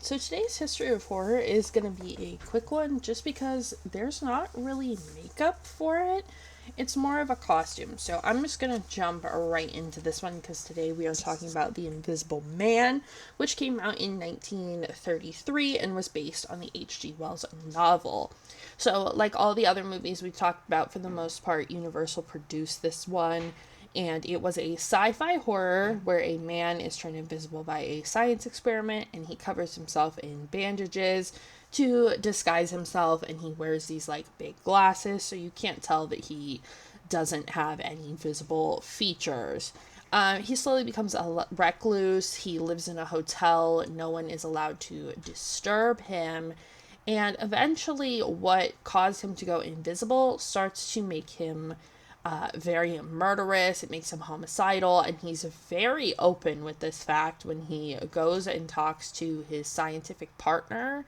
So today's history of horror is going to be a quick one just because there's not really makeup for it. It's more of a costume. So I'm just going to jump right into this one because today we are talking about The Invisible Man, which came out in 1933 and was based on the H.G. Wells novel. So, like all the other movies we talked about, for the most part, Universal produced this one, and it was a sci-fi horror where a man is turned invisible by a science experiment, and he covers himself in bandages to disguise himself, and he wears these like big glasses so you can't tell that he doesn't have any visible features. He slowly becomes a recluse. He lives in a hotel. No one is allowed to disturb him. And eventually, what caused him to go invisible starts to make him very murderous. It makes him homicidal, and he's very open with this fact when he goes and talks to his scientific partner.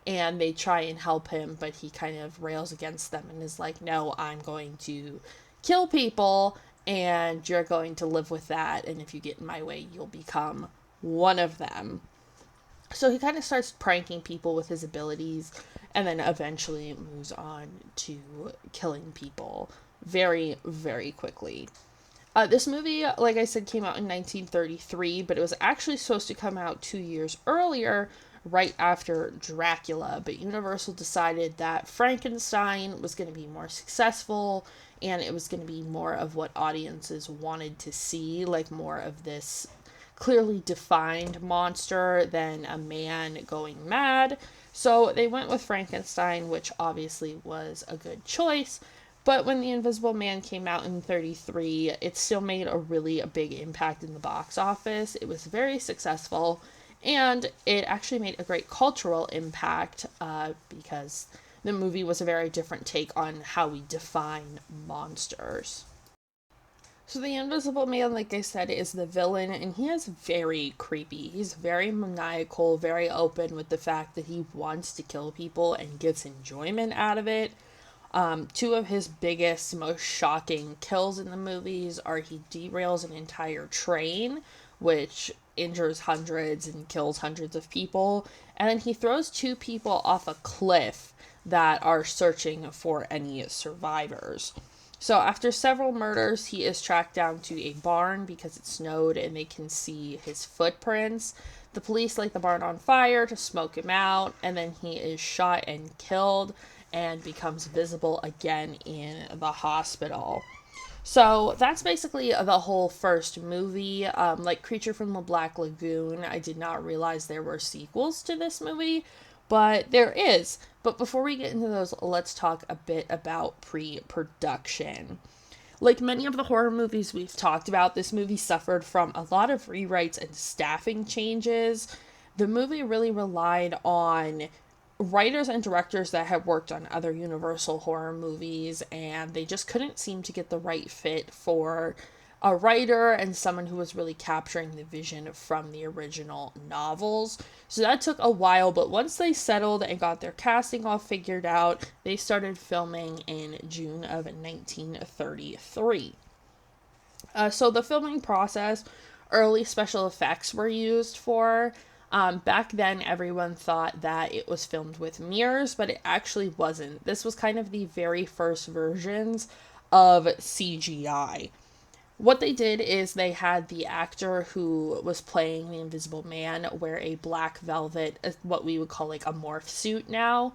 And they try and help him, but he kind of rails against them and is like, no, I'm going to kill people, and you're going to live with that. And if you get in my way, you'll become one of them. So he kind of starts pranking people with his abilities and then eventually moves on to killing people very, very quickly. This movie, like I said, came out in 1933, but it was actually supposed to come out 2 years earlier, right after Dracula. But Universal decided that Frankenstein was going to be more successful and it was going to be more of what audiences wanted to see, like more of this clearly defined monster than a man going mad. So they went with Frankenstein, which obviously was a good choice. But when The Invisible Man came out in 33, it still made a really big impact in the box office. It was very successful, and it actually made a great cultural impact because the movie was a very different take on how we define monsters. So the Invisible Man, like I said, is the villain, and he is very creepy. He's very maniacal, very open with the fact that he wants to kill people and gets enjoyment out of it. Two of his biggest, most shocking kills in the movies are he derails an entire train, which injures hundreds and kills hundreds of people, and then he throws two people off a cliff that are searching for any survivors. So after several murders, he is tracked down to a barn because it snowed and they can see his footprints. The police light the barn on fire to smoke him out, and then he is shot and killed and becomes visible again in the hospital. So that's basically the whole first movie. Like Creature from the Black Lagoon, I did not realize there were sequels to this movie, but there is. But before we get into those, let's talk a bit about pre-production. Like many of the horror movies we've talked about, this movie suffered from a lot of rewrites and staffing changes. The movie really relied on writers and directors that had worked on other Universal horror movies, and they just couldn't seem to get the right fit for a writer and someone who was really capturing the vision from the original novels. So that took a while, but once they settled and got their casting all figured out, they started filming in June of 1933. So the filming process, early special effects were used for. Back then, everyone thought that it was filmed with mirrors, but it actually wasn't. This was kind of the very first versions of CGI. What they did is they had the actor who was playing the Invisible Man wear a black velvet, what we would call like a morph suit now,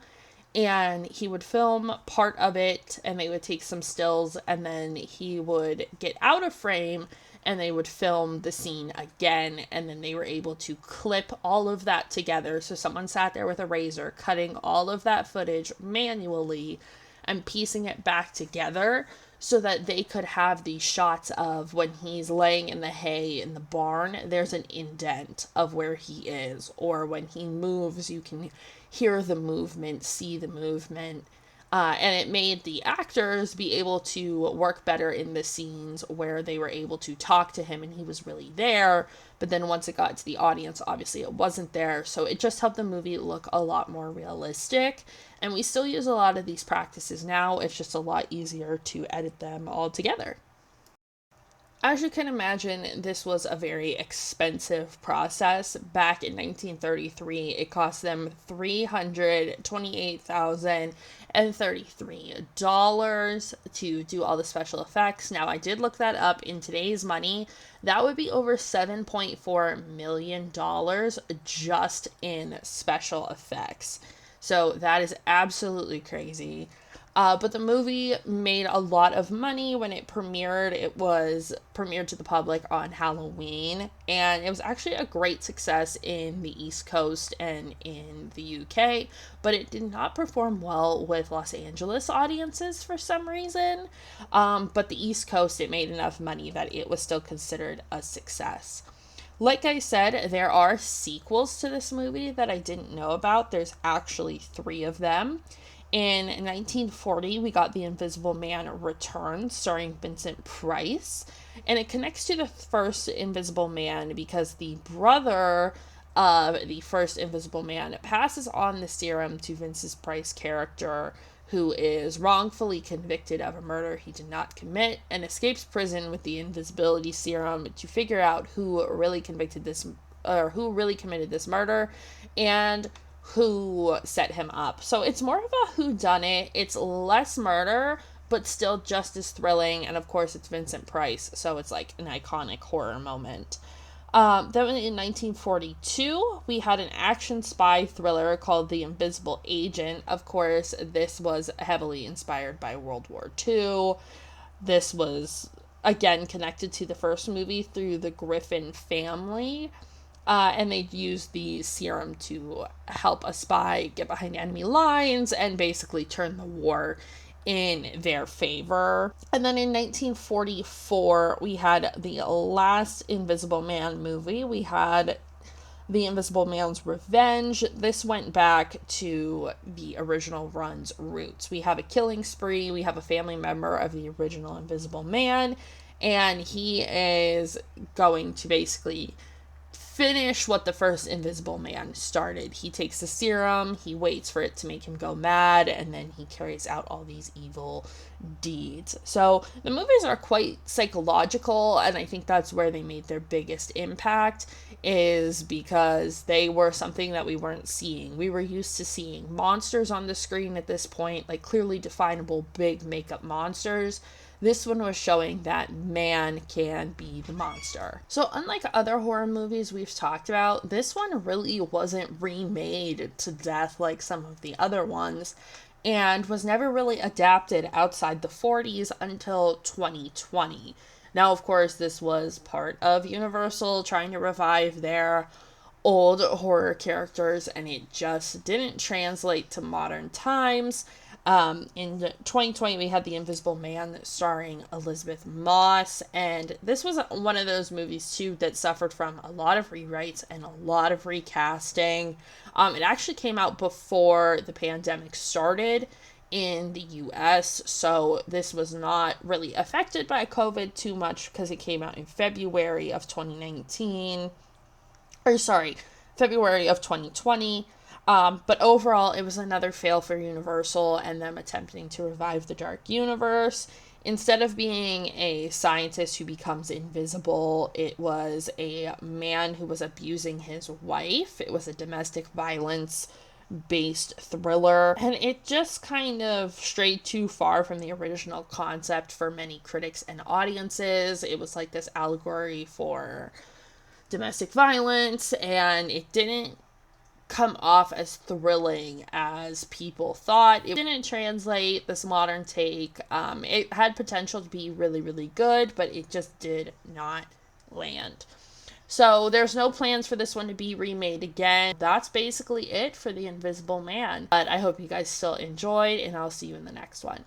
and he would film part of it and they would take some stills and then he would get out of frame and they would film the scene again, and then they were able to clip all of that together. So someone sat there with a razor cutting all of that footage manually and piecing it back together so that they could have these shots of when he's laying in the hay in the barn, there's an indent of where he is, or when he moves, you can hear the movement, see the movement. And it made the actors be able to work better in the scenes where they were able to talk to him and he was really there. But then once it got to the audience, obviously it wasn't there. So it just helped the movie look a lot more realistic. And we still use a lot of these practices now. It's just a lot easier to edit them all together. As you can imagine, this was a very expensive process. Back in 1933, it cost them $328,033 to do all the special effects. Now, I did look that up in today's money. That would be over $7.4 million just in special effects. So that is absolutely crazy. But the movie made a lot of money when it premiered. It was premiered to the public on Halloween, and it was actually a great success in the East Coast and in the UK, but it did not perform well with Los Angeles audiences for some reason. But the East Coast, it made enough money that it was still considered a success. Like I said, there are sequels to this movie that I didn't know about. There's actually 3 of them. In 1940, we got The Invisible Man Returns, starring Vincent Price. And it connects to the first Invisible Man because the brother of the first Invisible Man passes on the serum to Vincent Price's character, who is wrongfully convicted of a murder he did not commit and escapes prison with the invisibility serum to figure out who really committed this murder and who set him up. So it's more of a whodunit. It's less murder, but still just as thrilling. And of course, it's Vincent Price, so it's like an iconic horror moment. Then in 1942, we had an action spy thriller called The Invisible Agent. Of course, this was heavily inspired by World War II. This was, again, connected to the first movie through the Griffin family. And they used the serum to help a spy get behind enemy lines and basically turn the war in their favor. And then in 1944, we had the last Invisible Man movie. We had The Invisible Man's Revenge. This went back to the original run's roots. We have a killing spree. We have a family member of the original Invisible Man, and he is going to basically finish what the first Invisible Man started. He takes the serum, he waits for it to make him go mad, and then he carries out all these evil deeds. So the movies are quite psychological, and I think that's where they made their biggest impact, is because they were something that we weren't seeing. We were used to seeing monsters on the screen at this point, like clearly definable big makeup monsters. This one was showing that man can be the monster. So unlike other horror movies we've talked about, this one really wasn't remade to death like some of the other ones, and was never really adapted outside the 40s until 2020. Now, of course, this was part of Universal trying to revive their old horror characters, and it just didn't translate to modern times. In 2020, we had The Invisible Man starring Elizabeth Moss, and this was one of those movies, too, that suffered from a lot of rewrites and a lot of recasting. It actually came out before the pandemic started in the US, so this was not really affected by COVID too much because it came out in February of 2020. But overall, it was another fail for Universal and them attempting to revive the Dark Universe. Instead of being a scientist who becomes invisible, it was a man who was abusing his wife. It was a domestic violence based thriller, and it just kind of strayed too far from the original concept for many critics and audiences. It was like this allegory for domestic violence, and it didn't come off as thrilling as people thought. It didn't translate this modern take. It had potential to be really, really good, but it just did not land. So there's no plans for this one to be remade again. That's basically it for The Invisible Man. But I hope you guys still enjoyed, and I'll see you in the next one.